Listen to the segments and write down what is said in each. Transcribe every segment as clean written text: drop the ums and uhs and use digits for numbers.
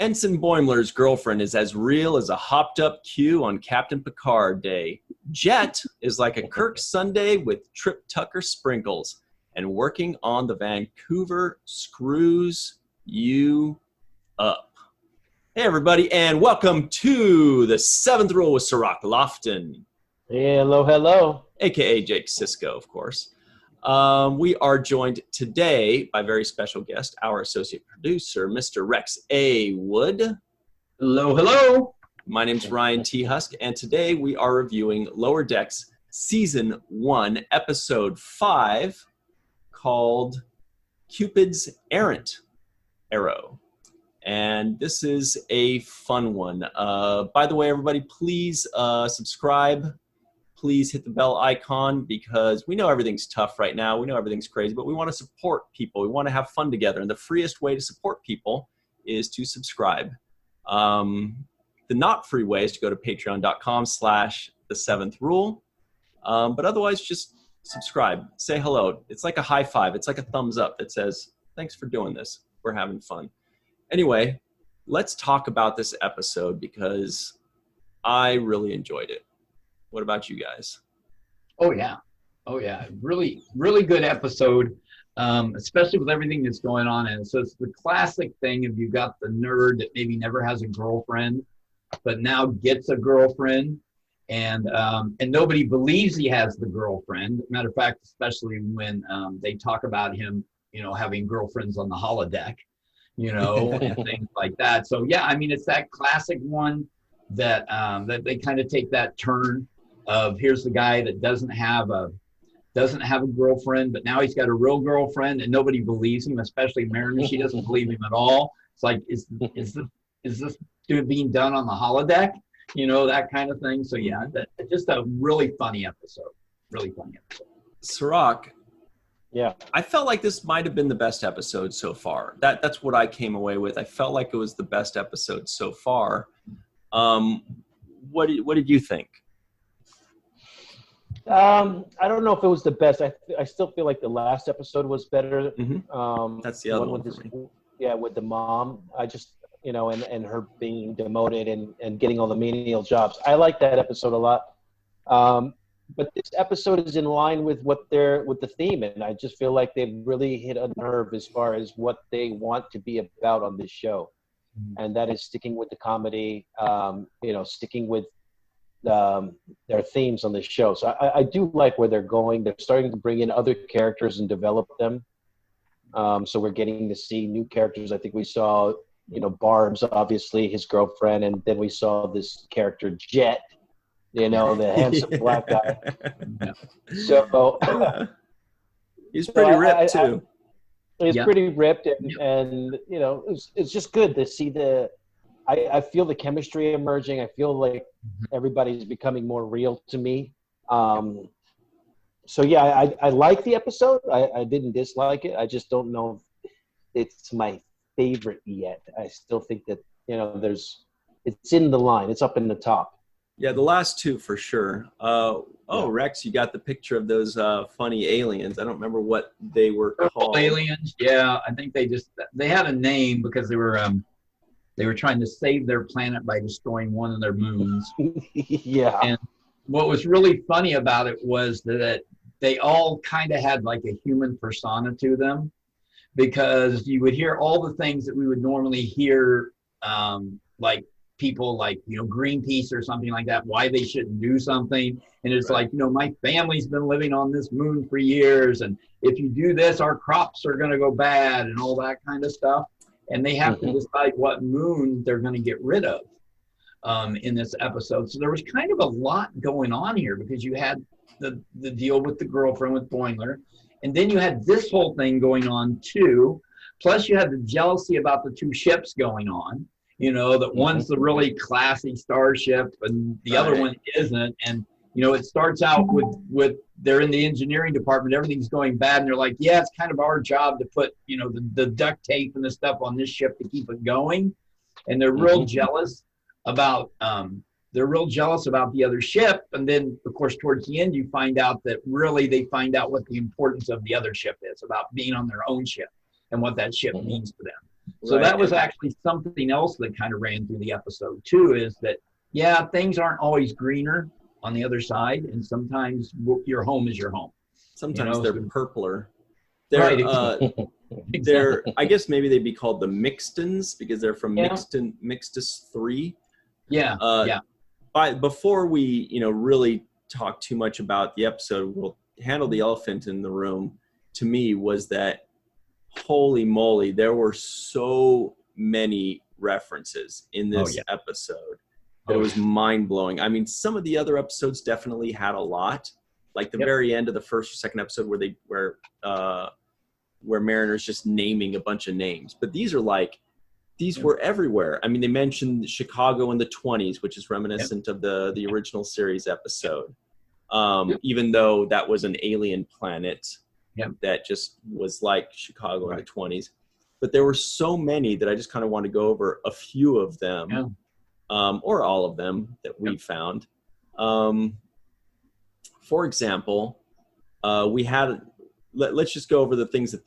Ensign Boimler's girlfriend is as real as a hopped-up Q on Captain Picard Day. Jet is like a Kirk Sunday with Trip Tucker sprinkles. And working on the Vancouver screws you up. Hey, everybody, and welcome to the Seventh Rule with Cirroc Lofton. Hey, hello. A.K.A. Jake Sisko, of course. We are joined today by a very special guest, our associate producer, Mr. Rex A. Wood. Hello. My name's Ryan T. Husk, and today we are reviewing Lower Decks Season 1, Episode 5, called Cupid's Errant Arrow. And this is a fun one. By the way, everybody, please subscribe. Please hit the bell icon because we know everything's tough right now. We know everything's crazy, but we want to support people. We want to have fun together. And the freest way to support people is to subscribe. The not free way is to go to patreon.com/the7thrule. But otherwise, just subscribe. Say hello. It's like a high five. It's like a thumbs up that says, thanks for doing this. We're having fun. Anyway, let's talk about this episode because I really enjoyed it. What about you guys? Oh yeah. Really good episode, especially with everything that's going on. And so it's the classic thing if you got the nerd that maybe never has a girlfriend, but now gets a girlfriend, and nobody believes he has the girlfriend. Matter of fact, especially when they talk about him, having girlfriends on the holodeck, and things like that. So yeah, I mean, it's that classic one that they kind of take that turn of here's the guy that doesn't have a girlfriend, but now he's got a real girlfriend and nobody believes him, especially Mariner. She doesn't believe him at all. It's like, is this being done on the holodeck? That kind of thing. So yeah, just a really funny episode. Cirroc. Yeah. I felt like this might have been the best episode so far. That's what I came away with. I felt like it was the best episode so far. What did you think? I don't know if it was the best. I still feel like the last episode was better. Mm-hmm. That's the other one for me. Yeah, with the mom. I just, and her being demoted and getting all the menial jobs. I like that episode a lot. But this episode is in line with with the theme, and I just feel like they've really hit a nerve as far as what they want to be about on this show. And that is sticking with the comedy, sticking with their themes on the show. So I do like where they're going. They're starting to bring in other characters and develop them. So we're getting to see new characters. I think we saw, Barb's obviously his girlfriend, and then we saw this character Jet, the handsome black guy. So he's pretty ripped too. He's pretty ripped, and it's just good to see I feel the chemistry emerging. I feel like everybody's becoming more real to me. So yeah, I like the episode. I didn't dislike it. I just don't know if it's my favorite yet. I still think that it's in the line. It's up in the top. Yeah, the last two for sure. Rex, you got the picture of those funny aliens. I don't remember what they were called. Aliens, yeah. I think they had a name because they were trying to save their planet by destroying one of their moons. Yeah. And what was really funny about it was that they all kind of had like a human persona to them, because you would hear all the things that we would normally hear, like people like, Greenpeace or something like that, why they shouldn't do something. And it's right. Like, my family's been living on this moon for years, and if you do this, our crops are going to go bad and all that kind of stuff. And they have to decide what moon they're going to get rid of in this episode. So there was kind of a lot going on here, because you had the deal with the girlfriend with Boimler, and then you had this whole thing going on too. Plus you had the jealousy about the two ships going on. That one's the really classy starship and the other one isn't. And, it starts out with they're in the engineering department, everything's going bad. And they're like, yeah, it's kind of our job to put, the duct tape and the stuff on this ship to keep it going. And they're real jealous about, the other ship. And then of course, towards the end, you find out that really they find out what the importance of the other ship is, about being on their own ship and what that ship means to them. So Right. that was actually something else that kind of ran through the episode too, is that, yeah, things aren't always greener on the other side. And sometimes your home is your home. Sometimes they're so- purpler. They're, Right. they're, I guess maybe they'd be called the Mixtons because they're from Yeah. Mixtus 3. Yeah. Yeah. Before we, really talk too much about the episode, we'll handle the elephant in the room. To me, was that holy moly, there were so many references in this episode that it was mind blowing. I mean, some of the other episodes definitely had a lot, like the very end of the first or second episode where Mariner's just naming a bunch of names, but these were everywhere. I mean, they mentioned Chicago in the 20s, which is reminiscent of the original series episode. Even though that was an alien planet that just was like Chicago in the 20s. But there were so many that I just kind of want to go over a few of them, or all of them that we found. For example, we had, let's just go over the things that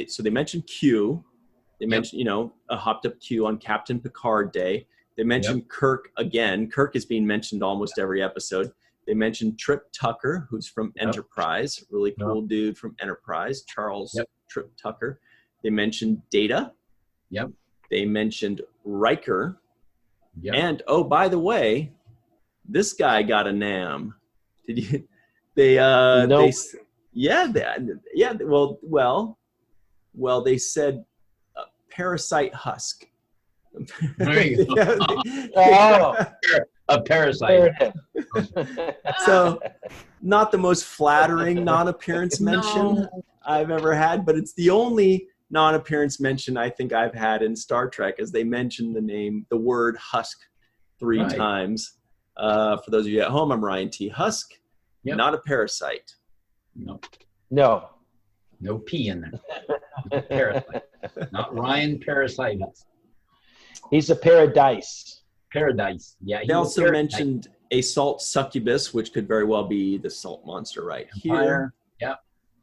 so they mentioned Q. They mentioned, a hopped up Q on Captain Picard Day. They mentioned Kirk again. Kirk is being mentioned almost every episode. They mentioned Trip Tucker, who's from Enterprise, really cool dude from Enterprise, Charles Trip Tucker. They mentioned Data. They mentioned Riker. And, oh, by the way, this guy got a NAM. Did you? Well, they said Parasite Husk. There you go. A parasite. So, not the most flattering non-appearance mention I've ever had, but it's the only non-appearance mention I think I've had in Star Trek, as they mentioned the word Husk 3 times. For those of you at home, I'm Ryan T. Husk, not a parasite. No P in there. Parasite. Not Ryan Parasite Husk. He's a paradise. Paradise. Yeah. They also mentioned a salt succubus, which could very well be the salt monster right here. Yeah.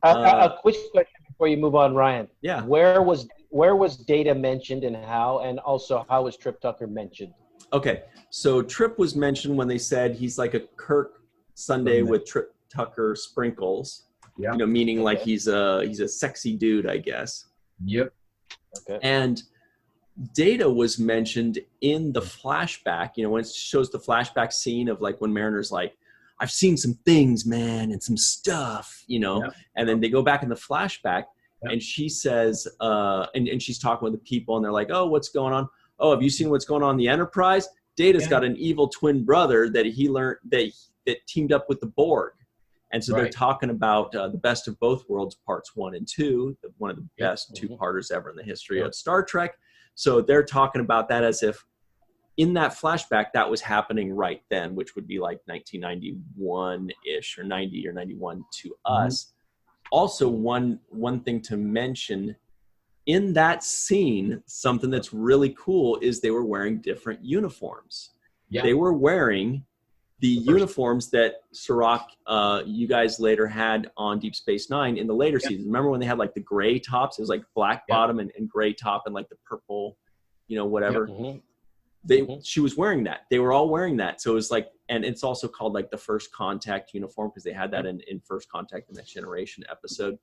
A quick question before you move on, Ryan. Yeah. Where was Data mentioned and how? And also, how was Trip Tucker mentioned? Okay. So Trip was mentioned when they said he's like a Kirk Sunday with Trip Tucker sprinkles. Yeah. Meaning like he's a sexy dude, I guess. Yep. Okay. And Data was mentioned in the flashback, when it shows the flashback scene of like when Mariner's like, I've seen some things, man, and some stuff, and then they go back in the flashback and she says, and she's talking with the people and they're like, oh, what's going on? Oh, have you seen what's going on in the Enterprise? Data's got an evil twin brother that he learned that teamed up with the Borg. And so they're talking about the Best of Both Worlds parts 1 and 2, one of the best two-parters ever in the history of Star Trek. So they're talking about that as if in that flashback that was happening right then, which would be like 1991-ish or 90 or 91 to us. Also, one thing to mention in that scene, something that's really cool is they were wearing different uniforms. Yeah. They were wearing the uniforms that Cirroc, you guys later had on Deep Space Nine in the later seasons. Remember when they had like the gray tops? It was like black bottom and gray top and like the purple, whatever. She was wearing that. They were all wearing that. So it was like, and it's also called like the First Contact uniform because they had that in First Contact, the Next Generation episode.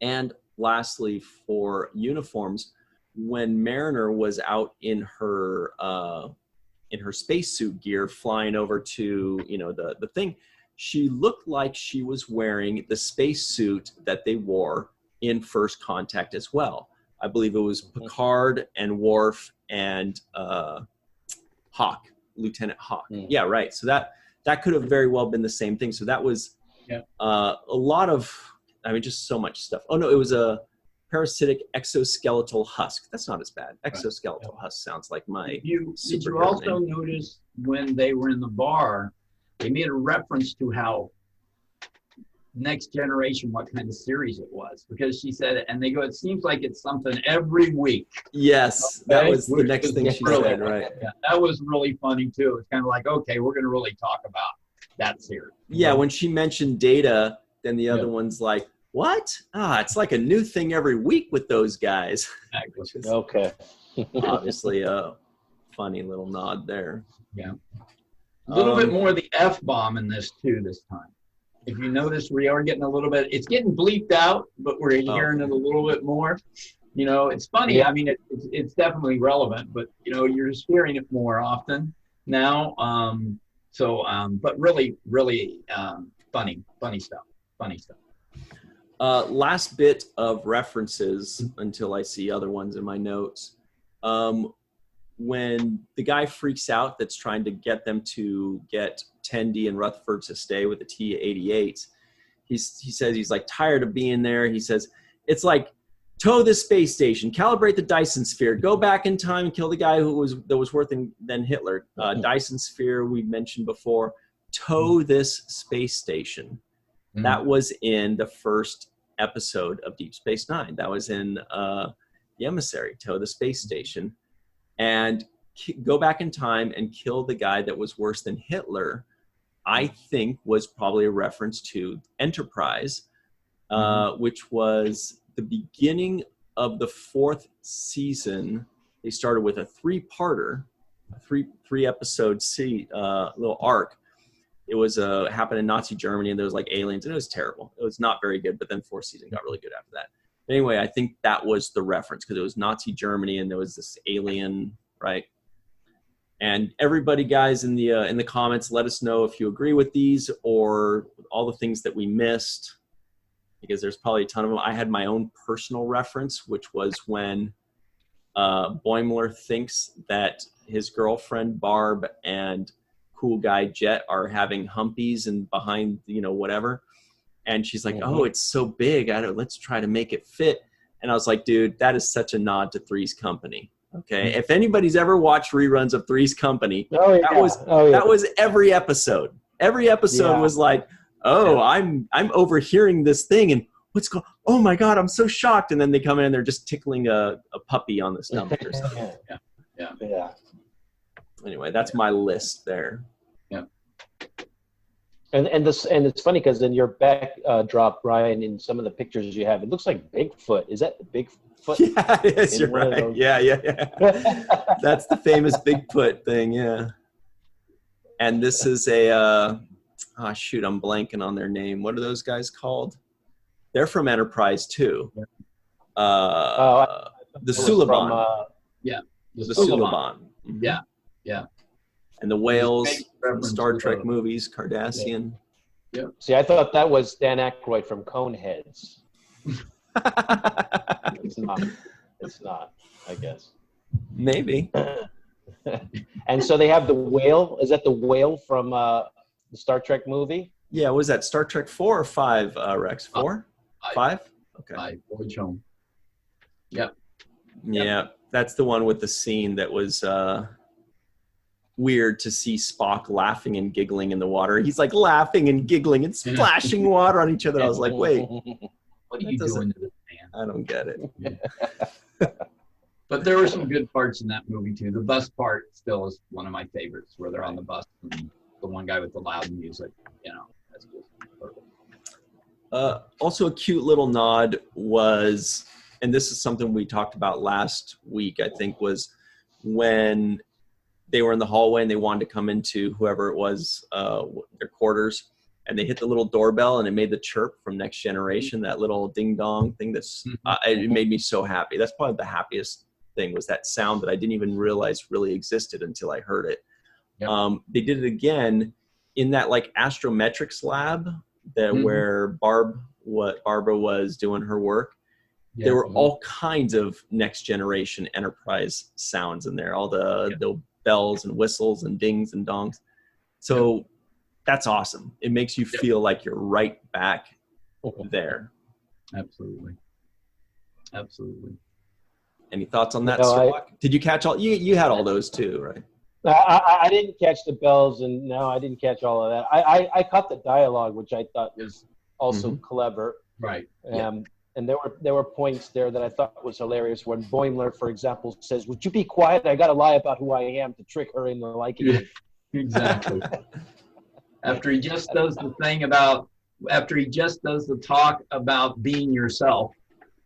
And lastly, for uniforms, when Mariner was out in her spacesuit gear flying over to, the thing, she looked like she was wearing the spacesuit that they wore in First Contact as well. I believe it was Picard and Worf and Hawk, Lieutenant Hawk. Yeah, right. So that could have very well been the same thing. So that was a lot of, just so much stuff. Oh, no, it was a parasitic exoskeletal husk. That's not as bad. Exoskeletal husk sounds like my Did you also notice when they were in the bar, they made a reference to how Next Generation, what kind of series it was, because she said it, and they go, it seems like it's something every week. Yes, that was the next thing she said, right? Yeah, that was really funny too. It's kind of like, okay, we're going to really talk about that series. Yeah, when she mentioned Data, then the other one's like, what? It's like a new thing every week with those guys. Which is Okay. obviously a funny little nod there. Yeah. A little bit more of the F-bomb in this too this time. If you notice, we are getting a little bit, it's getting bleeped out, but we're hearing it a little bit more. You know, it's funny. Yeah. I mean, it's definitely relevant, but, you know, you're just hearing it more often now. But really, really funny stuff. Funny stuff. Last bit of references until I see other ones in my notes. When the guy freaks out that's trying to get them to get Tendi and Rutherford to stay with the T-88, he says he's like tired of being there. He says, it's like, tow this space station, calibrate the Dyson sphere, go back in time and kill the guy that was worse than Hitler. Dyson sphere we mentioned before. Tow this space station. That was in the first episode of Deep Space Nine. That was in The Emissary, tow the space station. And go back in time and kill the guy that was worse than Hitler, I think was probably a reference to Enterprise, which was the beginning of the 4th season. They started with a 3-parter, a three episode little arc. It was happened in Nazi Germany, and there was like aliens, and it was terrible. It was not very good, but then 4th season got really good after that. Anyway, I think that was the reference because it was Nazi Germany and there was this alien, right? And everybody, guys, in the comments, let us know if you agree with these or all the things that we missed, because there's probably a ton of them. I had my own personal reference, which was when Boimler thinks that his girlfriend Barb and cool guy Jet are having humpies and behind, whatever. And she's like, oh, it's so big. Let's try to make it fit. And I was like, dude, that is such a nod to Three's Company. Okay. If anybody's ever watched reruns of Three's Company, that was every episode. Every episode was like, I'm overhearing this thing and what's going, oh my God, I'm so shocked. And then they come in and they're just tickling a puppy on the stomach or something. Yeah. Anyway, that's my list there. Yeah. And it's funny because in your backdrop, Ryan, in some of the pictures you have, it looks like Bigfoot. Is that Bigfoot? Yeah, it is. You're right. Yeah. That's the famous Bigfoot thing. Yeah. And this is I'm blanking on their name. What are those guys called? They're from Enterprise too. The Suliban. The Suliban. Mm-hmm. Yeah. And the whales from Star Trek movies, Cardassian. Yeah. See, I thought that was Dan Aykroyd from Coneheads. It's not, I guess. Maybe. And so they have the whale. Is that the whale from the Star Trek movie? Yeah, was that Star Trek 4 or 5, Rex? 4? 5? Okay. 5. Voyage Home. Yep. Yeah, that's the one with the scene that was weird to see Spock laughing and giggling in the water. He's like laughing and giggling and splashing water on each other. I was like, wait. What are you doing to this man? I don't get it. But there were some good parts in that movie too. The bus part still is one of my favorites, where they're on the bus and the one guy with the loud music. That's just perfect. Also, a cute little nod was, and this is something we talked about last week, I think, was when they were in the hallway and they wanted to come into whoever it was, their quarters. And they hit the little doorbell and it made the chirp from Next Generation, that little ding dong thing. It made me so happy. That's probably the happiest thing, was that sound that I didn't even realize really existed until I heard it. Yep. They did it again in that like astrometrics lab where Barbara was doing her work. Yeah, there were all kinds of Next Generation Enterprise sounds in there, all the bells and whistles and dings and dongs. So that's awesome. It makes you feel like you're right back there. Absolutely. Any thoughts on that, Cirroc? Did you catch all? You had all those too, right? I didn't catch the bells, and no, I didn't catch all of that. I caught the dialogue, which I thought was also clever. Right. And there were points there that I thought was hilarious. When Boimler, for example, says, "Would you be quiet? I got to lie about who I am to trick her into liking me." Exactly. After he just does the thing about, after he just does the talk about being yourself,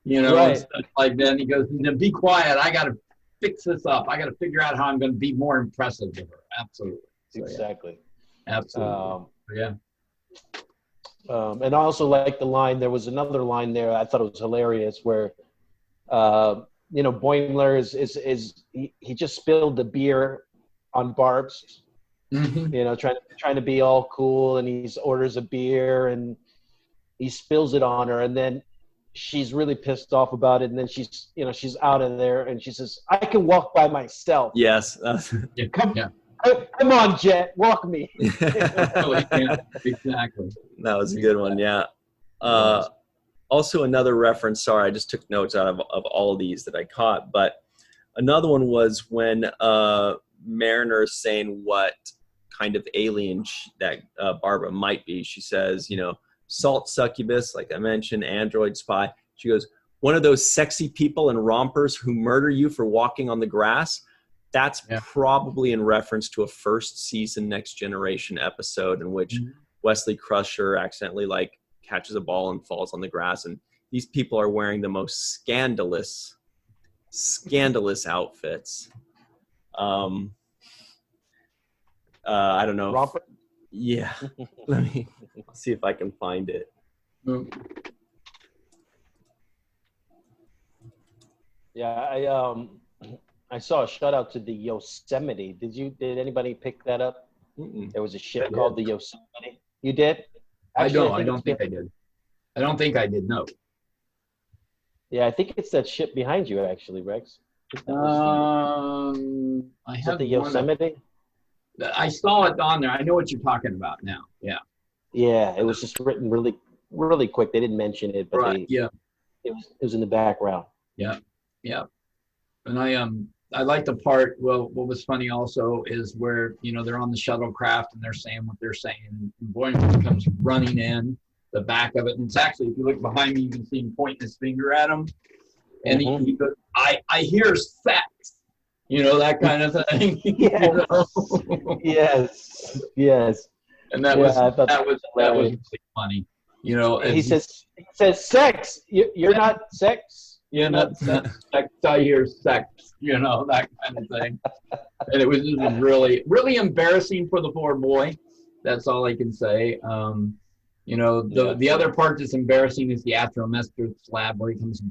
you know, Right. and stuff like that. And he goes, be quiet. I got to fix this up. I got to figure out how I'm going to be more impressive to her. Absolutely. So, Exactly. yeah. Absolutely. Yeah. And I also like the line. There was another line there. I thought it was hilarious where, you know, Boimler he just spilled the beer on Barb's. Mm-hmm. You know, trying to be all cool, and he orders a beer and he spills it on her, and then she's really pissed off about it, and then she's out of there, and she says, "I can walk by myself." Yes. Come on, Jet, walk me. Yeah, exactly. That was a good one. Yeah. Also another reference. Sorry, I just took notes out of all of these that I caught, but another one was when Mariner is saying what kind of alien that Barbara might be. She says, you know, salt succubus, like I mentioned, android spy. She goes, one of those sexy people and rompers who murder you for walking on the grass. That's probably in reference to a first season Next Generation episode in which Wesley Crusher accidentally like catches a ball and falls on the grass. And these people are wearing the most scandalous outfits. I don't know. Romper? Yeah. Let me see if I can find it. Yeah, I saw a shout out to the Yosemite. Did anybody pick that up? Mm-mm. There was a ship called the Yosemite. You did? Actually, I don't think I did. I don't think I did. No. Yeah, I think it's that ship behind you, actually, Rex. I have the Yosemite. I saw it on there. I know what you're talking about now. Yeah. Yeah, it was just written really, really quick. They didn't mention it, but it was in the background. Yeah. Yeah. And I like the part. Well, what was funny also is where, you know, they're on the shuttlecraft and they're saying what they're saying. And Boimler comes running in the back of it. And it's actually, if you look behind me, you can see him pointing his finger at him. And he goes, I hear sex. You know, that kind of thing. Yes. You know? Yes. And that was really funny. You know, he says sex. You're not sex. You're not sex. I hear sex. You know, that kind of thing. And it was just really, really embarrassing for the poor boy. That's all I can say. You know, the other part that's embarrassing is the astromester slab where he comes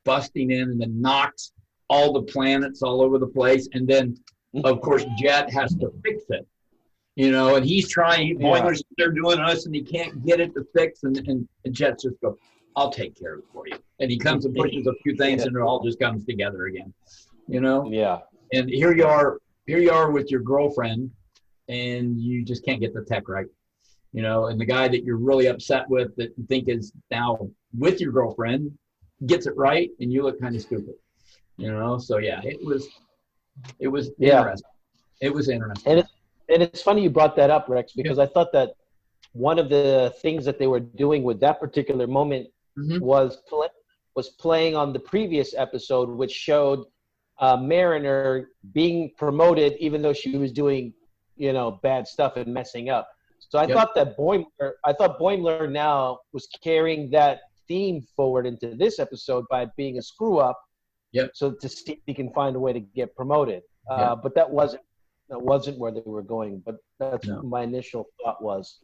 busting in and then knocks all the planets all over the place. And then, of course, Jet has to fix it. You know, and he's trying. Boimler's they're doing us, and he can't get it to fix. And Jet just goes, "I'll take care of it for you." And he comes and pushes a few things, and it all just comes together again. You know. Yeah. And here you are with your girlfriend, and you just can't get the tech right. You know, and the guy that you're really upset with, that you think is now with your girlfriend, gets it right, and you look kind of stupid. You know. So yeah, it was interesting. It was interesting. And it's funny you brought that up, Rex, because I thought that one of the things that they were doing with that particular moment was playing on the previous episode, which showed Mariner being promoted even though she was doing, you know, bad stuff and messing up. So I thought that Boimler now was carrying that theme forward into this episode by being a screw up. Yep. So to see if he can find a way to get promoted. But that wasn't where they were going, but that's what my initial thought was.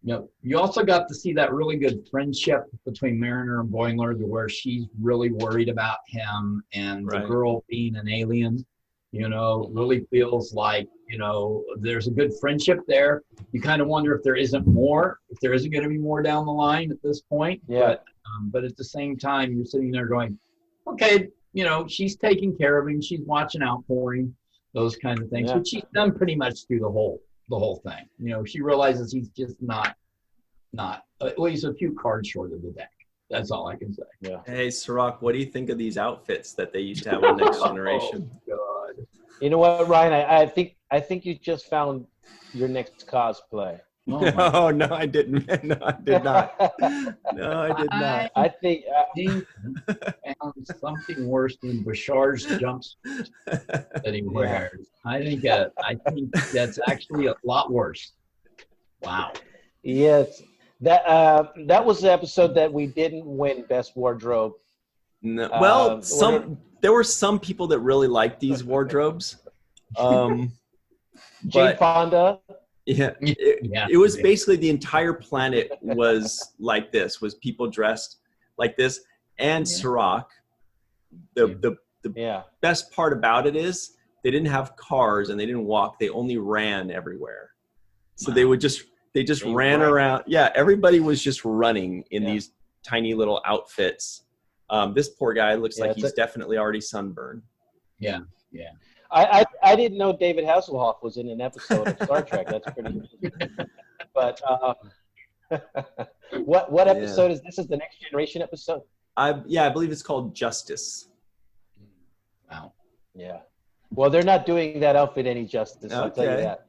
You also got to see that really good friendship between Mariner and Boimler, where she's really worried about him, and the girl being an alien, you know, really feels like, you know, there's a good friendship there. You kind of wonder if there isn't more, if there isn't going to be more down the line at this point. Yeah. But at the same time, you're sitting there going, okay, you know, she's taking care of him. She's watching out for him. Those kind of things, which she's done pretty much through the whole thing. You know, she realizes he's just not. Well, he's a few cards short of the deck. That's all I can say. Yeah. Hey, Cirroc, what do you think of these outfits that they used to have on Next Generation? Oh, God. You know what, Ryan? I think you just found your next cosplay. Oh, no, I didn't. No, I did not. No, I did not. I think found something worse than Bashar's jumpsuit that he wears. I think that's actually a lot worse. Wow. Yes. That was the episode that we didn't win Best Wardrobe. No, well, there were some people that really liked these wardrobes. Jane But Fonda. yeah, it was basically the entire planet was like this, was people dressed like this. And Cirroc, the best part about it is they didn't have cars and they didn't walk. They only ran everywhere. So they just ran around. Yeah, everybody was just running in these tiny little outfits. This poor guy looks like he's definitely already sunburned. Yeah. I didn't know David Hasselhoff was in an episode of Star Trek. That's pretty interesting. But what episode is this? Is the Next Generation episode? I believe it's called Justice. Wow. Yeah. Well, they're not doing that outfit any justice. I'll tell you that.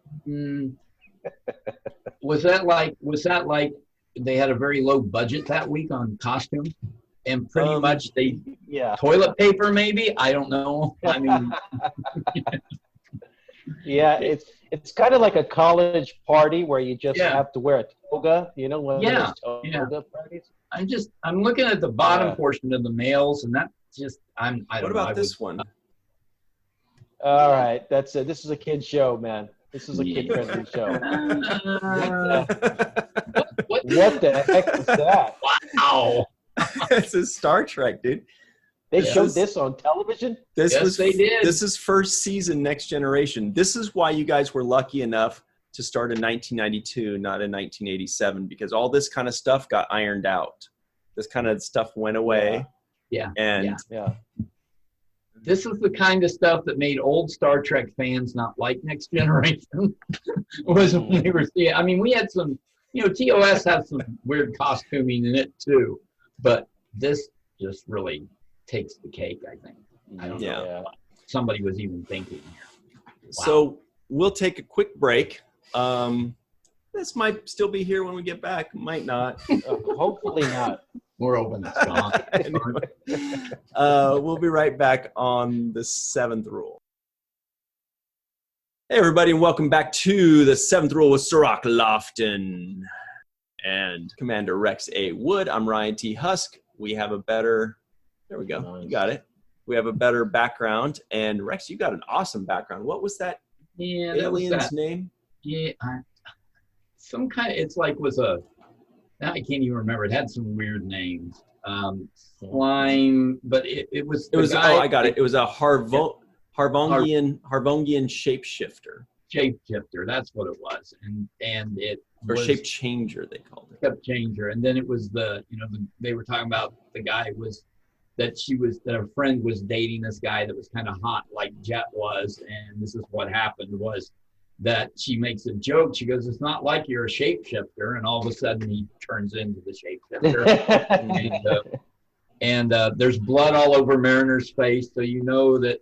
Was that like they had a very low budget that week on costume, and pretty much toilet paper maybe? I don't know. I mean, it's kind of like a college party where you just have to wear a toga. You know, one of those toga parties. I'm looking at the bottom portion of the males, and that's just I don't know. What about this one? All right, this is a kid show, man. This is a kid-friendly show. What the heck is that? Wow. It's a Star Trek, dude. They showed this on television? They did. This is first season Next Generation. This is why you guys were lucky enough to start in 1992, not in 1987, because all this kind of stuff got ironed out. This kind of stuff went away. Yeah. This is the kind of stuff that made old Star Trek fans not like Next Generation. Was when they were seeing. I mean, we had some, TOS had some weird costuming in it too, but this just really takes the cake, I think. I don't know what somebody was even thinking here. Wow. So we'll take a quick break. This might still be here when we get back. Might not. Hopefully not. We're open. Anyway, we'll be right back on the Seventh Rule. Hey, everybody, and welcome back to the Seventh Rule with Cirroc, Lofton, and Commander Rex A. Wood. I'm Ryan T. Husk. We have a better... There we go. Nice. You got it. We have a better background. And Rex, you got an awesome background. What was that alien's name? Yeah, some kind of... It's like was a... Now I can't even remember. It had some weird names. Slime, but it was. I got it. It was a Harvongian shapeshifter. Shapeshifter, that's what it was, and it was shape changer. They called it. Shape changer, and then it was they were talking about the guy that her friend was dating this guy that was kind of hot like Jet was, and this is what happened was that she makes a joke. She goes, "It's not like you're a shapeshifter," and all of a sudden he turns into the shapeshifter. and there's blood all over Mariner's face, so you know that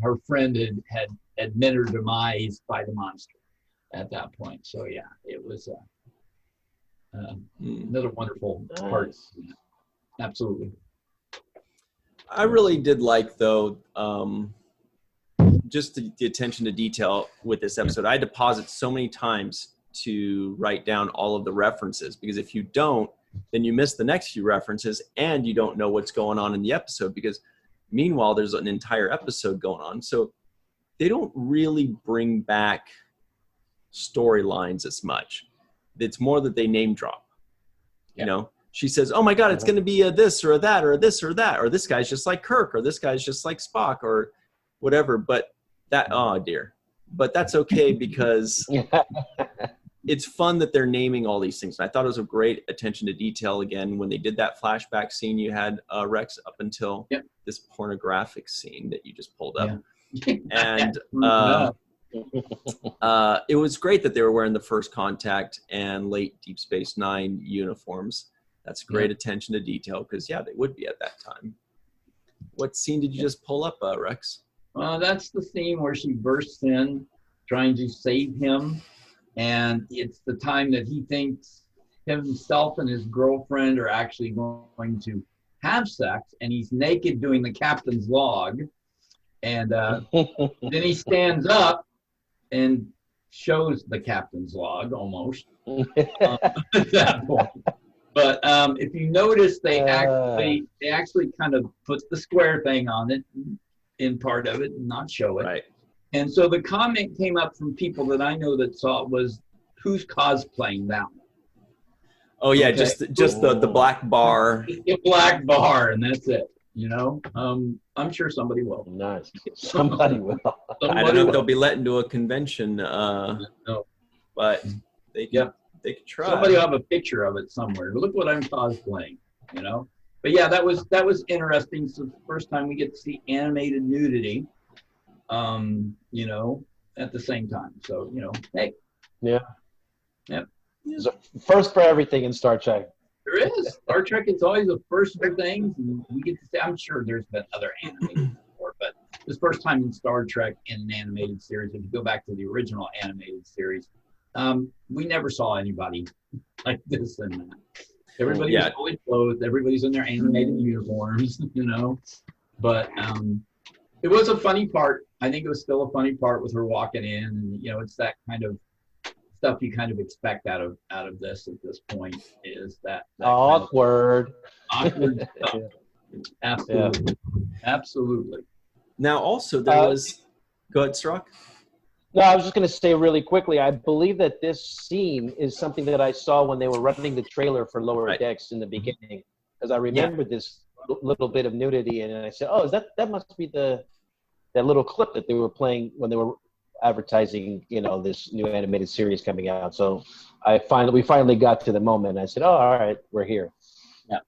her friend had admitted her demise by the monster at that point. So yeah, it was another wonderful part. Absolutely. I really did like though. Just the attention to detail with this episode. I had to pause it so many times to write down all of the references, because if you don't, then you miss the next few references and you don't know what's going on in the episode, because meanwhile there's an entire episode going on. So they don't really bring back storylines as much. It's more that they name drop. She says, "Oh my God, it's going to be a this or a that or a this or that, or this guy's just like Kirk, or this guy's just like Spock, or whatever." But but that's okay, because it's fun that they're naming all these things. And I thought it was a great attention to detail again when they did that flashback scene you had, Rex, up until this pornographic scene that you just pulled up. And it was great that they were wearing the First Contact and late Deep Space Nine uniforms. That's great attention to detail, because they would be at that time. What scene did you just pull up, Rex? That's the scene where she bursts in trying to save him, and it's the time that he thinks himself and his girlfriend are actually going to have sex, and he's naked doing the captain's log, and then he stands up, and shows the captain's log almost at that point. But if you notice, they actually kind of put the square thing on it in part of it and not show it. Right. And so the comment came up from people that I know that saw it was, who's cosplaying that one? Oh yeah, Okay. just the black bar. The black bar, and that's it. You know, I'm sure somebody will. Nice. Somebody will. I don't know if they'll be let into a convention, No. but they could try. Somebody will have a picture of it somewhere. Look what I'm cosplaying, you know. But yeah, that was interesting. So the first time we get to see animated nudity, you know, at the same time. So, you know, hey. Yeah. Yep. There's a first for everything in Star Trek. There is. Star Trek is always a first for things, and we get to say, I'm sure there's been other animated before, but this first time in Star Trek in an animated series, if you go back to the original animated series, we never saw anybody like this and that. Everybody's fully clothed, everybody's in their animated uniforms, you know. But it was a funny part. I think it was still a funny part with her walking in, and you know, it's that kind of stuff you kind of expect out of this at this point, is that awkward stuff. Absolutely. Absolutely. Now also there was, go ahead, Cirroc. No, I was just going to say really quickly, I believe that this scene is something that I saw when they were running the trailer for Lower Decks in the beginning, because I remembered this little bit of nudity, and I said, oh, that must be that little clip that they were playing when they were advertising, you know, this new animated series coming out. So we finally got to the moment. I said, oh, all right, we're here. Yeah.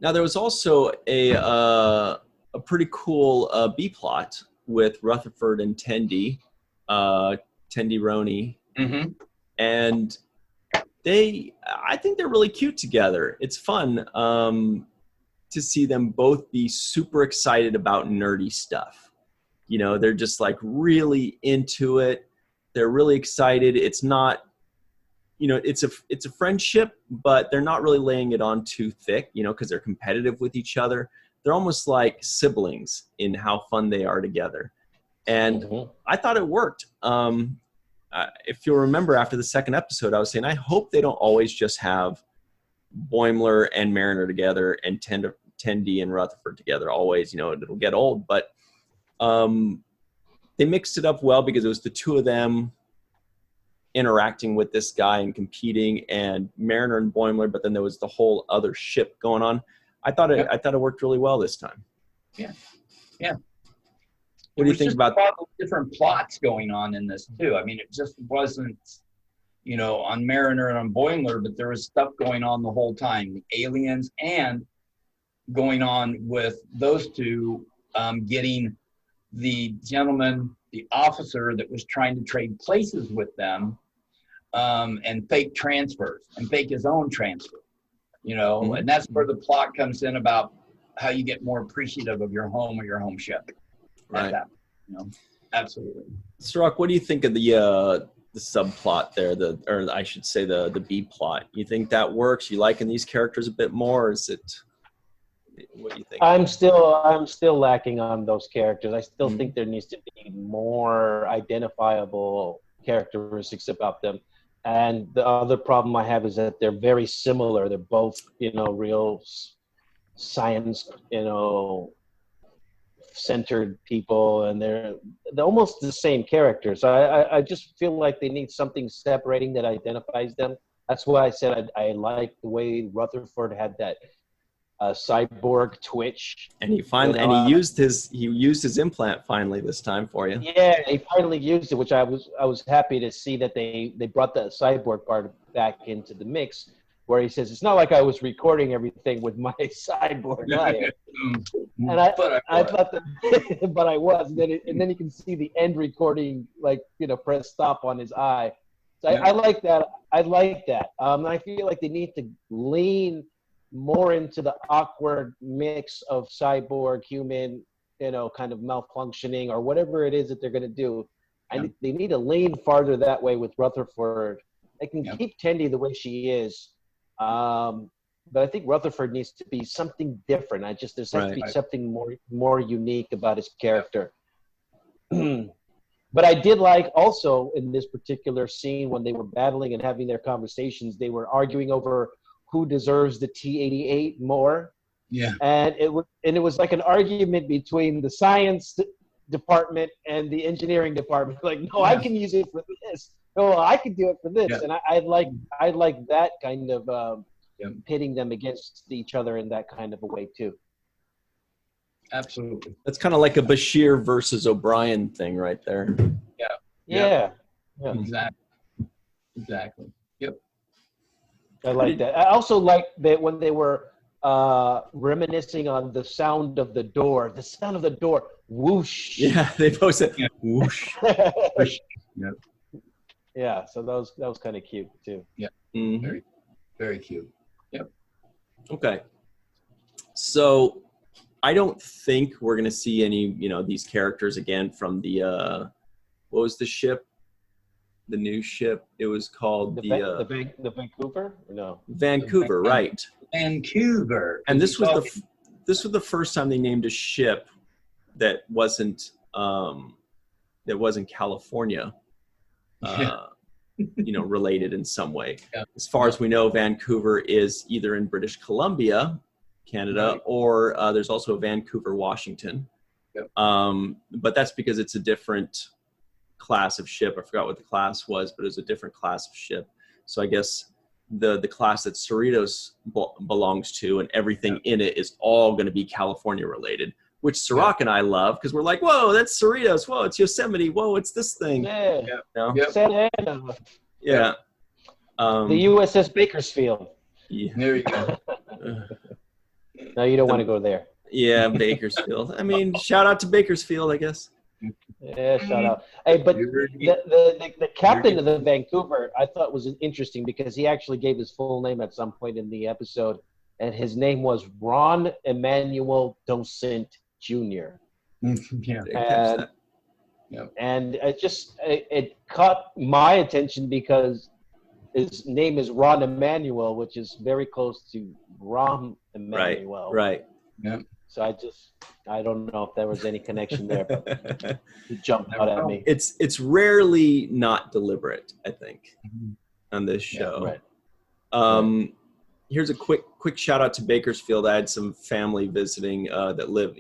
Now there was also a pretty cool B plot with Rutherford and Tendi Roney, and I think they're really cute together. It's fun to see them both be super excited about nerdy stuff. You know, they're just like really into it. They're really excited. It's not, you know, it's a friendship, but they're not really laying it on too thick, you know, because they're competitive with each other. They're almost like siblings in how fun they are together. And I thought it worked. If you'll remember, after the second episode, I was saying, I hope they don't always just have Boimler and Mariner together and Tendi and Rutherford together always. You know, it'll get old, but they mixed it up well because it was the two of them interacting with this guy and competing, and Mariner and Boimler, but then there was the whole other ship going on. I thought it worked really well this time. Yeah. What do you think about that? Different plots going on in this too? I mean, it just wasn't, you know, on Mariner and on Boimler, but there was stuff going on the whole time. The aliens, and going on with those two, getting the gentleman, the officer that was trying to trade places with them, and fake transfers and fake his own transfer, you know, and that's where the plot comes in about how you get more appreciative of your home or your home ship. Right. You know, absolutely. Cirroc, what do you think of the subplot there, or I should say the B plot? You think that works? You liking these characters a bit more? Or is it? What do you think? I'm still lacking on those characters. I still think there needs to be more identifiable characteristics about them. And the other problem I have is that they're very similar. They're both, you know, real science, you know, centered people, and they're almost the same characters. So I just feel like they need something separating that identifies them. That's why I said I like the way Rutherford had that cyborg twitch, and he used his implant finally this time for you. Yeah, he finally used it, which I was happy to see that they brought the cyborg part back into the mix, where he says it's not like I was recording everything with my cyborg eye. And I thought that, but I was. And then you can see the end recording, like, you know, press stop on his eye. So I like that. I like that. I feel like they need to lean more into the awkward mix of cyborg, human, you know, kind of malfunctioning or whatever it is that they're going to do. They need to lean farther that way with Rutherford. They can keep Tendi the way she is. But I think Rutherford needs to be something different. There has to be something more unique about his character. But I did like also in this particular scene when they were battling and having their conversations, they were arguing over who deserves the T-88 more. Yeah. And it was like an argument between the science department and the engineering department. Like, no, I can use it for this. No, I can do it for this. Yeah. And I like that kind of pitting them against each other in that kind of a way too. Absolutely. That's kind of like a Bashir versus O'Brien thing right there. Yeah. Exactly. Yep. I like that. I also like that when they were reminiscing on the sound of the door. The sound of the door. Whoosh. Yeah, they both said whoosh. Yep. Yeah, so that was kind of cute too. Yeah. Mm-hmm. Very, very cute. Yep. Okay. So I don't think we're gonna see any, these characters again from the what was the ship? The new ship. It was called the Vancouver? No. Vancouver, right. Vancouver. And this was the first time they named a ship that wasn't California. Related in some way. Yeah. As far as we know, Vancouver is either in British Columbia, Canada, right, or there's also Vancouver, Washington. Yep. But that's because it's a different class of ship. I forgot what the class was, but it was a different class of ship. So I guess the class that Cerritos belongs to and everything in it is all going to be California related, which Cirroc and I love because we're like, whoa, that's Cerritos. Whoa, it's Yosemite. Whoa, it's this thing. Yeah. No? Yep. Santa Ana. Yeah. The USS Bakersfield. Yeah. There you go. No, you don't want to go there. Yeah, Bakersfield. I mean, shout out to Bakersfield, I guess. Yeah, shout out. Hey, but the captain of the Vancouver, I thought was interesting because he actually gave his full name at some point in the episode, and his name was Ron Emanuel Docent Jr. Yeah. And it caught my attention because his name is Ron Emanuel, which is very close to Rom Emanuel. Right. Yeah. So I don't know if there was any connection there, but it jumped out at me. It's rarely not deliberate, I think, on this show. Yeah, right. Here's a quick shout out to Bakersfield. I had some family visiting that live,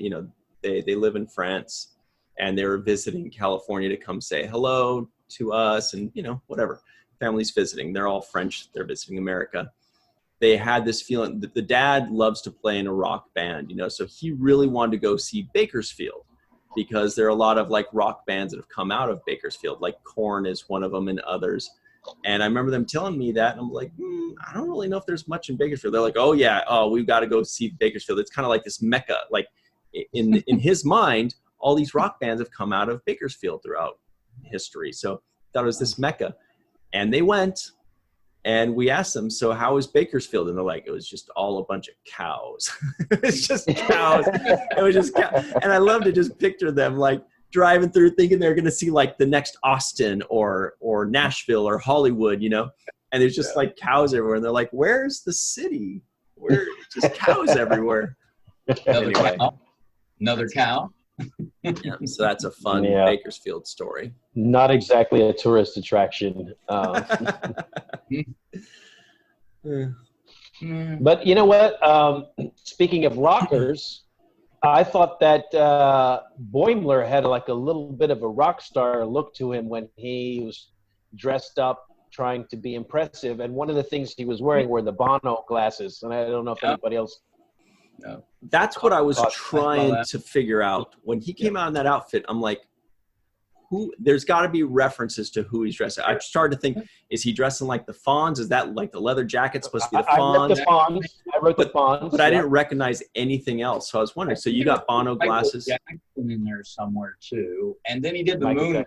they live in France, and they were visiting California to come say hello to us, and whatever. Families visiting. They're all French. They're visiting America. They had this feeling that the dad loves to play in a rock band, so he really wanted to go see Bakersfield because there are a lot of like rock bands that have come out of Bakersfield, like Korn is one of them and others. And I remember them telling me that, and I'm like, I don't really know if there's much in Bakersfield. They're like, we've got to go see Bakersfield. It's kind of like this mecca. Like in his mind, all these rock bands have come out of Bakersfield throughout history. So I thought it was this mecca. And they went. And we asked them, so how is Bakersfield? And they're like, it was just all a bunch of cows. It's just cows. It was just cows. And I love to just picture them like driving through thinking they're going to see like the next Austin or Nashville or Hollywood, And there's just like cows everywhere. And they're like, where's the city? Where just cows everywhere. Another cow. Yeah, so that's a fun Bakersfield story. Not exactly a tourist attraction. But you know what? Speaking of rockers, I thought that Boimler had like a little bit of a rock star look to him when he was dressed up trying to be impressive. And one of the things he was wearing were the Bono glasses. And I don't know if anybody else... No. That's what I was trying to figure out. When he came out in that outfit, I'm like, there's got to be references to who he's dressed. I started to think, is he dressing like the Fonz? Is that like the leather jacket supposed to be the Fonz? I wrote the Fonz. But I didn't recognize anything else. So I was wondering, so you got Bono glasses? Jackson in there somewhere too. And then he did the moonwalk.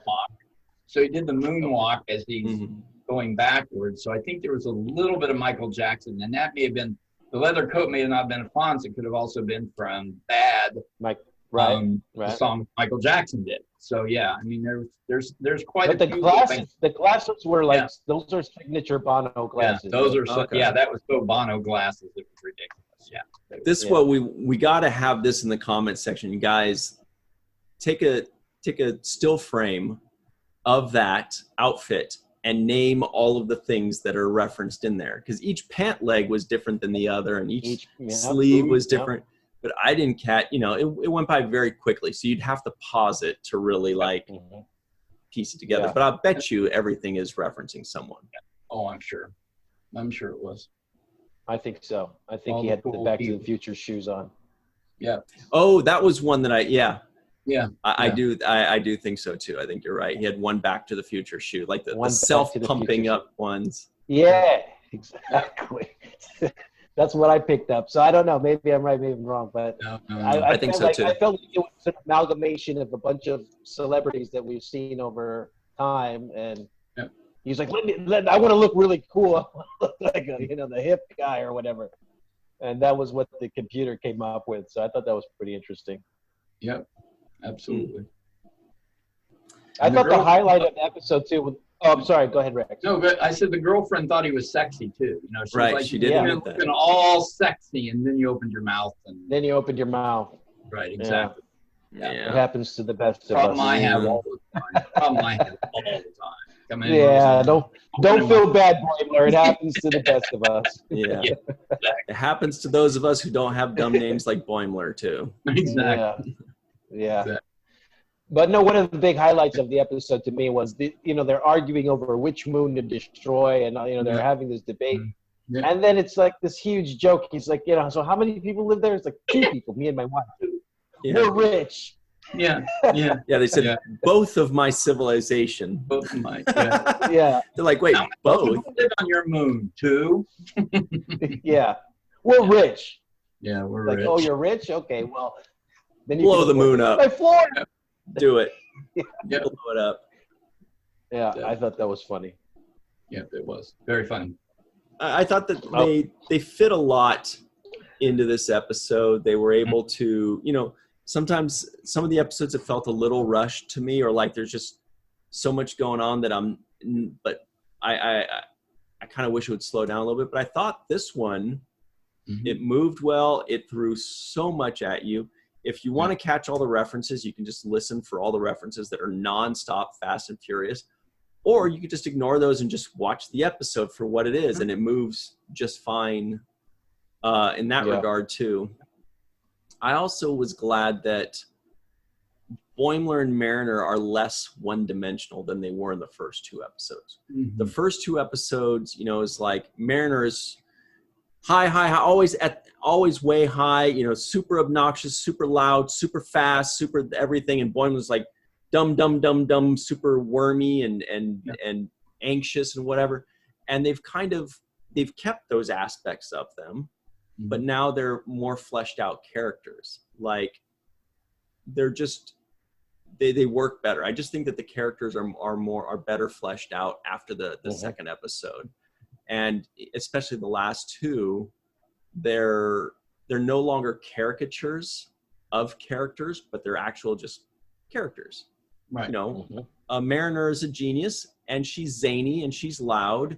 So he did the moonwalk as he's going backwards. So I think there was a little bit of Michael Jackson. And that may have been, the leather coat may have not been a Fonz. It could have also been from Bad. The song Michael Jackson did. So yeah, I mean there's quite a few. The glasses were like those are signature Bono glasses. Yeah, those are that was so Bono glasses. It was ridiculous. Yeah. This is what we got to have this in the comment section, you guys. Take a still frame of that outfit and name all of the things that are referenced in there. Because each pant leg was different than the other, and each sleeve was different. But I didn't catch, it went by very quickly. So you'd have to pause it to really piece it together. But I'll bet you everything is referencing someone. Oh, I'm sure. I'm sure it was. I think so. I think he had the Back to the Future shoes on. Yeah. Oh, that was one that Yeah. I do think so too. I think you're right. He had one Back to the Future shoe, like the self-pumping up ones. Yeah, exactly. That's what I picked up. So I don't know. Maybe I'm right, maybe I'm wrong. But no. I think so too. I felt like it was an amalgamation of a bunch of celebrities that we've seen over time. And he's like, I want to look really cool. I want to look like the hip guy or whatever. And that was what the computer came up with. So I thought that was pretty interesting. Yep, absolutely. I thought the highlight of the episode too was, I'm sorry, go ahead, Rex. No, but I said the girlfriend thought he was sexy too. She was like, she did admit that. Looking all sexy, and then you opened your mouth. Then you opened your mouth. Right, exactly. Yeah. It happens to the best of Problem us. I have all the time. Problem I have all the time. Come in, don't feel bad, Boimler. It happens to the best of us. Yeah. It happens to those of us who don't have dumb names like Boimler too. Exactly. Yeah. Exactly. But no, one of the big highlights of the episode to me was they're arguing over which moon to destroy, and they're having this debate. Yeah. And then it's like this huge joke. He's like, so how many people live there? It's like 2 people, me and my wife. Yeah. We're rich. Yeah. They said both of my civilization. Both of my. Yeah. They're like, wait, both? People live on your moon too. Yeah, we're rich. Yeah, we're like, rich. Oh, you're rich? Okay, well, then you blow the moon up. My Florida. Do it. Yeah. Blow it up. Yeah, I thought that was funny. Yeah, it was very funny. I thought that they fit a lot into this episode. They were able to, sometimes some of the episodes have felt a little rushed to me, or like there's just so much going on that I kind of wish it would slow down a little bit. But I thought this one, it moved well. It threw so much at you. If you want to catch all the references, you can just listen for all the references that are nonstop Fast and Furious, or you could just ignore those and just watch the episode for what it is, and it moves just fine in that regard too. I also was glad that Boimler and Mariner are less one-dimensional than they were in the first 2 episodes. The first 2 episodes, is like Mariner's high, always way high, super obnoxious, super loud, super fast, super everything. And Boimler was like dumb, super wormy and anxious and whatever. And they've kept those aspects of them, but now they're more fleshed out characters. Like they're just, they work better. I just think that the characters are better fleshed out after the second episode. And especially the last 2, they're no longer caricatures of characters, but they're actual just characters. Right. Mariner is a genius, and she's zany, and she's loud,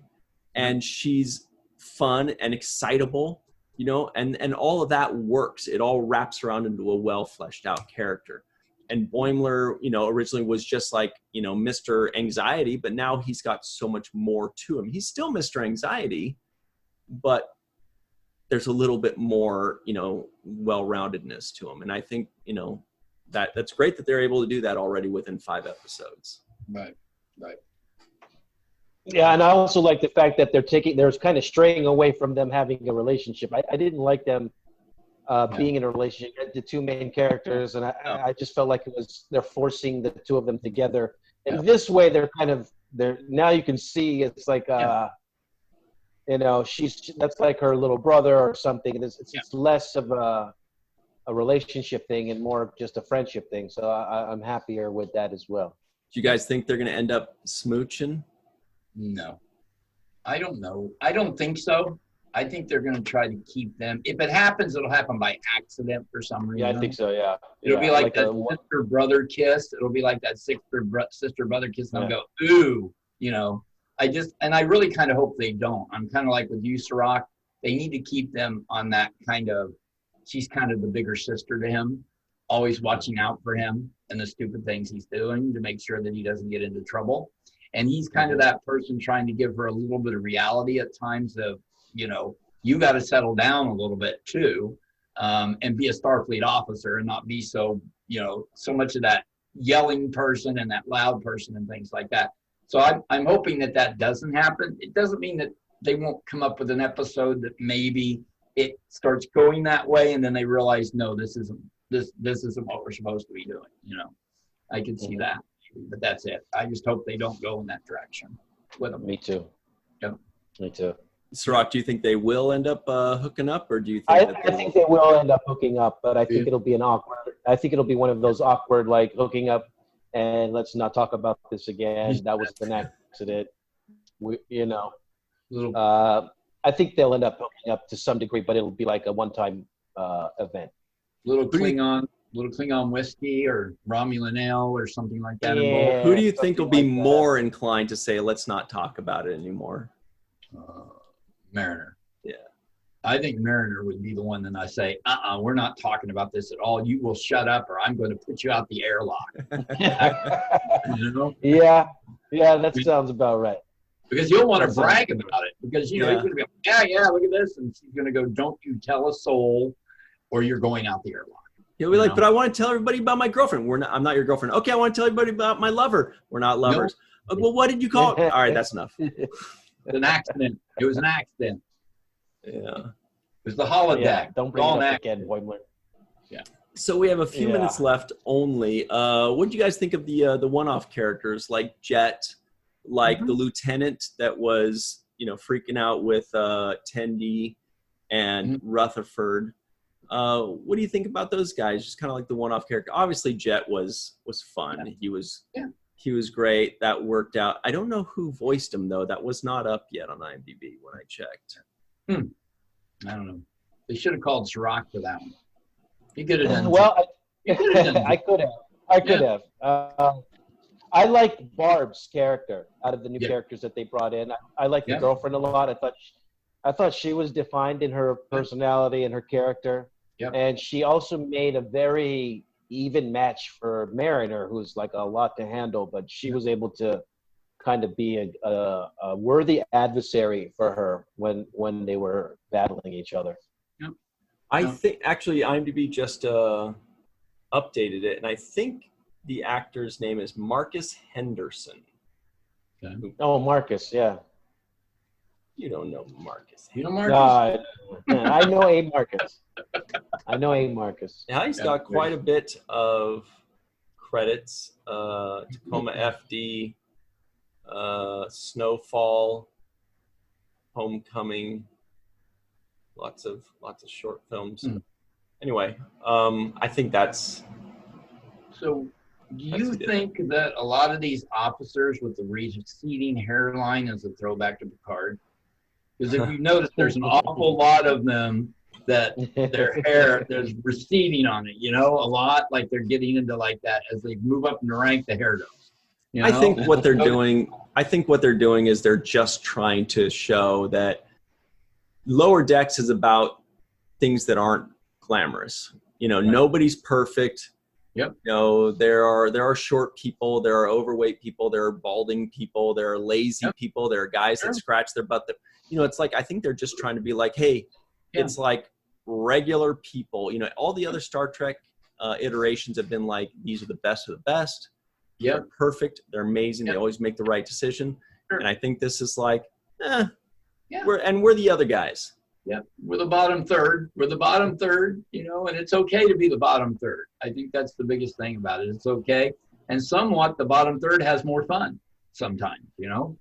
and she's fun and excitable, and all of that works. It all wraps around into a well fleshed out character. And Boimler, originally was just like, Mr. Anxiety, but now he's got so much more to him. He's still Mr. Anxiety, but there's a little bit more, well-roundedness to him. And I think, that's great that they're able to do that already within 5 episodes. Right. Yeah, and I also like the fact that they're kind of straying away from them having a relationship. I didn't like them being in a relationship, the 2 main characters, and I just felt like they're forcing the 2 of them together. And this way, they're now you can see it's like that's like her little brother or something. It's less of a relationship thing and more of just a friendship thing. So I'm happier with that as well. Do you guys think they're going to end up smooching? No, I don't know. I don't think so. I think they're going to try to keep them. If it happens, it'll happen by accident for some reason. Yeah, I think so, yeah. It'll be like that sister-brother kiss. It'll be like that sister-brother kiss, and they'll go, ooh, I really kind of hope they don't. I'm kind of like with you, Cirroc. They need to keep them on that kind of, she's kind of the bigger sister to him. always watching out for him and the stupid things he's doing to make sure that he doesn't get into trouble. And he's kind of that person trying to give her a little bit of reality at times of, you know, you got to settle down a little bit too, and be a Starfleet officer and not be so, you know, so much of that yelling person and that loud person and things like that. So I'm hoping that that doesn't happen. It doesn't mean that they won't come up with an episode that maybe it starts going that way and then they realize, no, this isn't what we're supposed to be doing. You know, I can see that, but that's it. I just hope they don't go in that direction with them. Me too. Yep. Me too. Cirroc, do you think they will end up hooking up, or do you think I think they will end up hooking up, but I think it'll be one of those awkward, like, hooking up and let's not talk about this again. That was an accident. I think they'll end up hooking up to some degree, but it'll be like a one-time event. Little Klingon whiskey or Romulan ale or something like that. Yeah, who do you think will be more inclined to say, let's not talk about it anymore? Mariner. Yeah. I think Mariner would be the one that I say, we're not talking about this at all. You will shut up or I'm going to put you out the airlock. You know? Yeah, that sounds about right. Because you'll want to brag about it. Because, you know, you're going to be like, yeah, look at this. And she's going to go, don't you tell a soul or you're going out the airlock. He'll be like, but I want to tell everybody about my girlfriend. I'm not your girlfriend. Okay, I want to tell everybody about my lover. We're not lovers. Nope. Well, what did you call it? All right, that's enough. It's an accident. It was an accident. Yeah. It was the holodeck. Yeah, don't bring it up again, Boimler. Yeah. So we have a few minutes left only. What do you guys think of the one-off characters like Jet, like the lieutenant that was, you know, freaking out with Tendi and Rutherford? What do you think about those guys? Just kind of like the one-off character. Obviously, Jet was fun. Yeah. He was great. That worked out. I don't know who voiced him though. That was not up yet on IMDb when I checked. I don't know. They should have called Cirroc for that one. He could have done. Well, I could have. I liked Barb's character out of the new characters that they brought in. I liked the girlfriend a lot. I thought she was defined in her personality and her character. Yep. And she also made a very even match for Mariner, who's like a lot to handle, but she was able to kind of be a worthy adversary for her when they were battling each other. Yep. I think actually IMDb just updated it, and I think the actor's name is Marcus Henderson. Okay. Oh, Marcus, yeah. You don't know Marcus. You know Marcus? I know a Marcus. Now he's got quite a bit of credits. Tacoma FD, Snowfall, Homecoming, lots of short films. Anyway, I think that's. So, do you think that a lot of these officers with the receding hairline is a throwback to Picard? Because if you notice, there's an awful lot of them that their hair, there's receding on it, you know, a lot, like they're getting into like that. As they move up in the rank, the hair goes. You know? I think what they're doing is they're just trying to show that Lower Decks is about things that aren't glamorous. You know, nobody's perfect. Yep. You know, there are short people, there are overweight people, there are balding people, there are lazy people, there are guys that scratch their butt. You know, it's like, I think they're just trying to be like, hey, it's like regular people. You know, all the other Star Trek iterations have been like, these are the best of the best. They're perfect. They're amazing. They always make the right decision. And I think this is like, we're the other guys. Yeah, we're the bottom third. You know, and it's okay to be the bottom third. I think that's the biggest thing about it. It's okay. And somewhat the bottom third has more fun sometimes, you know.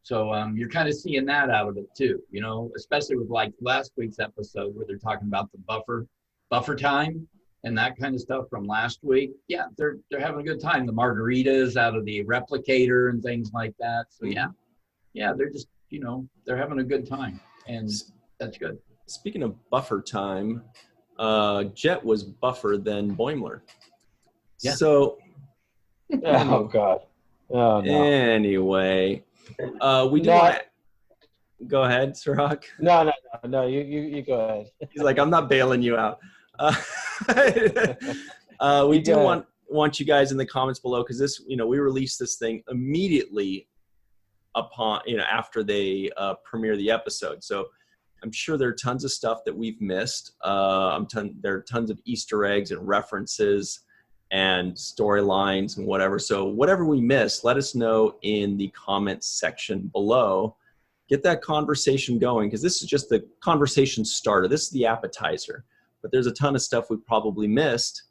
So you're kind of seeing that out of it too, you know, especially with like last week's episode where they're talking about the buffer time and that kind of stuff from last week. Yeah, they're having a good time. The margaritas out of the replicator and things like that. So yeah, they're just, you know, they're having a good time, and that's good. Speaking of buffer time, Jet was buffer than Boimler. Yeah. So. Oh God. Oh no. Anyway. We do want to go ahead, Cirroc. No. You go ahead. He's like, I'm not bailing you out. We do want you guys in the comments below, because this, we released this thing immediately upon, after they premiere the episode. So I'm sure there are tons of stuff that we've missed. There are tons of Easter eggs and references and storylines and whatever. So whatever we miss, let us know in the comments section below. Get that conversation going, because this is just the conversation starter. This is the appetizer. But there's a ton of stuff we probably missed,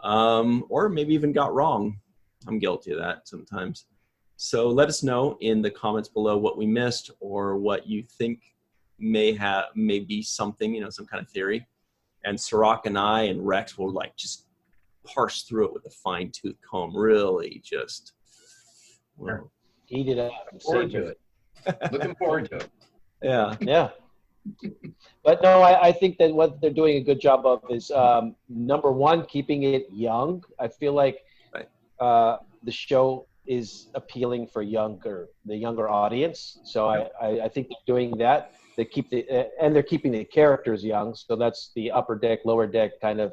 or maybe even got wrong. I'm guilty of that sometimes. So let us know in the comments below what we missed, or what you think may be something, some kind of theory. And Cirroc and I and Rex will just parse through it with a fine-tooth comb. Really just eat it up and forward to it. Looking forward to it. Yeah. But no, I think that what they're doing a good job of is, number one, keeping it young. I feel like the show is appealing for the younger audience. So I think they're doing that. They're keeping the characters young. So that's the upper deck, lower deck kind of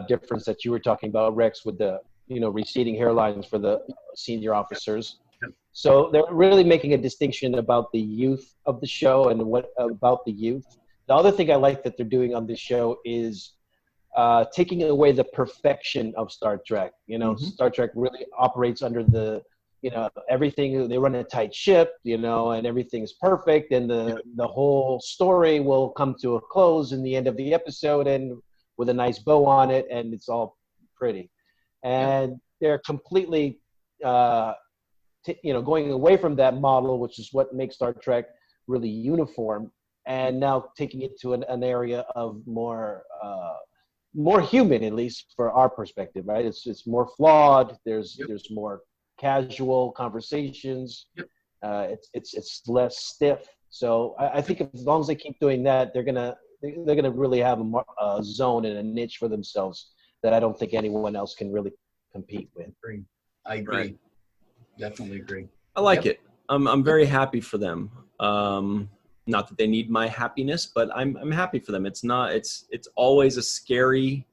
difference that you were talking about, Rex, with the receding hairlines for the senior officers. So they're really making a distinction about the youth of the show and what about the youth. The other thing I like that they're doing on this show is taking away the perfection of Star Trek. Star Trek really operates under the, everything, they run a tight ship, and everything's perfect, and the whole story will come to a close in the end of the episode and with a nice bow on it, and it's all pretty. And they're completely going away from that model, which is what makes Star Trek really uniform, and now taking it to an area of more human, at least for our perspective, right? It's more flawed. There's more casual conversations. It's less stiff. So I think as long as they keep doing that, they're gonna really have a zone and a niche for themselves that I don't think anyone else can really compete with. I agree. Right. Definitely agree. I like it. I'm very happy for them. Not that they need my happiness, but I'm happy for them. It's always a scary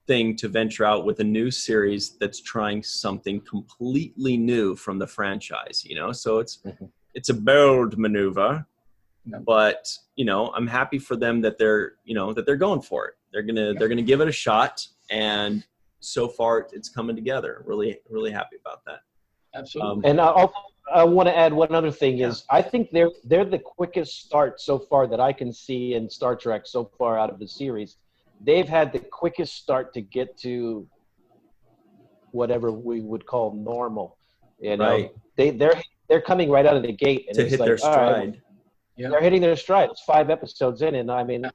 thing to venture out with a new series that's trying something completely new from the franchise, So it's a bold maneuver, but I'm happy for them that they're going for it. They're gonna give it a shot, and so far it's coming together. Really, really happy about that. Absolutely. And I want to add one other thing is I think they're the quickest start so far that I can see in Star Trek so far out of the series. They've had the quickest start to get to whatever we would call normal. Right. They're coming right out of the gate and to hit their stride. They're hitting their stride. It's 5 episodes in, and I mean,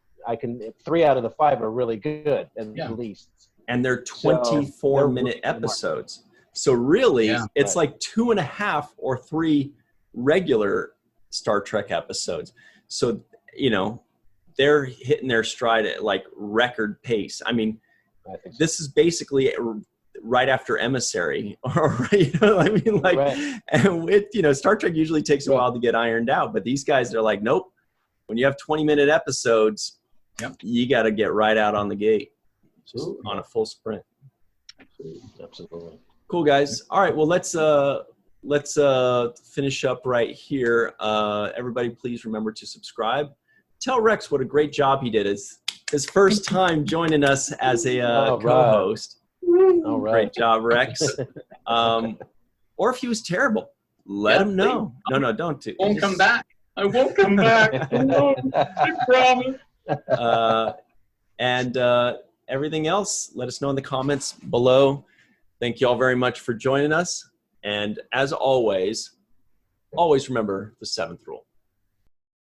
3 out of the 5 are really good at least. And they're 24-minute episodes. So really, it's like 2.5 or 3 regular Star Trek episodes. So, they're hitting their stride at record pace. I mean, this is basically right after Emissary, and with, Star Trek usually takes a while to get ironed out, but these guys, they're like, nope. When you have 20-minute episodes, you got to get right out on the gate. Absolutely. On a full sprint. Absolutely. Cool, guys. All right. Well, let's finish up right here. Everybody, please remember to subscribe. Tell Rex what a great job he did. It's his first time joining us as a co-host. All right. Great job, Rex. Or if he was terrible, let him know. No, don't. I won't come back. I won't come back. I promise. And everything else, let us know in the comments below. Thank you all very much for joining us. And as always remember the 7th rule.